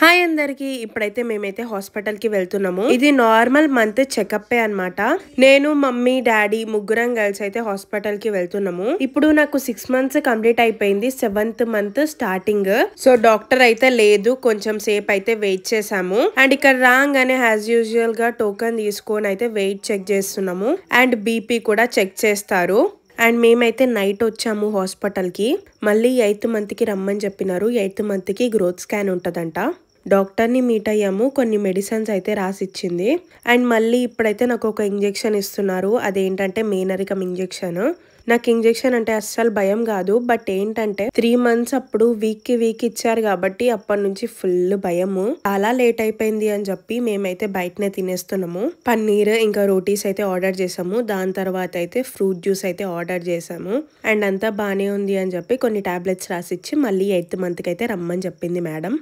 Hi అందరికి ఇప్పుడైతే మేమైతే హాస్పిటల్ కి వెళ్తున్నాము. ఇది నార్మల్ మంత్ చెకప్ అన్నమాట. నేను మమ్మీ డాడీ ముగ్గురం కలిసి అయితే హాస్పిటల్ కి వెళ్తున్నాము. ఇప్పుడు నాకు 6 months కంప్లీట్ అయిపోయింది. 7th month starting. So doctor అయితే లేదు, కొంచెం సేపు అయితే వెయిట్ చేసాము. అండ్ ఇక్కడ రాగానే యాజ్ యూజువల్ గా టోకెన్ తీసుకొని అయితే వెయిట్ చెక్ చేస్తున్నాము. అండ్ బీపీ కూడా చెక్ చేస్తారు. అండ్ మేమైతే నైట్ వచ్చాము హాస్పిటల్ కి. మళ్ళీ 8th month కి రమ్మని చెప్పినారు. 8th month కి గ్రోత్ స్కాన్ ఉంటదంట. డాక్టర్ ని మీట్ అయ్యాము. కొన్ని మెడిసిన్స్ అయితే రాసిచ్చింది. అండ్ మళ్ళీ ఇప్పుడైతే నాకు ఒక ఇంజెక్షన్ ఇస్తున్నారు. అదేంటంటే మేనరికం ఇంజెక్షన్. నాకు ఇంజెక్షన్ అంటే అస్సలు భయం కాదు. బట్ ఏంటంటే 3 months అప్పుడు వీక్ ఇచ్చారు కాబట్టి అప్పటి నుంచి ఫుల్ భయము. చాలా లేట్ అయిపోయింది అని చెప్పి మేమైతే బయటనే తినేస్తున్నాము. పన్నీర్ ఇంకా రోటీస్ అయితే ఆర్డర్ చేసాము. దాని తర్వాత అయితే ఫ్రూట్ జ్యూస్ అయితే ఆర్డర్ చేసాము. అండ్ అంతా బానే ఉంది అని చెప్పి కొన్ని టాబ్లెట్స్ రాసిచ్చి మళ్ళీ 8th month కి అయితే రమ్మని చెప్పింది మేడం.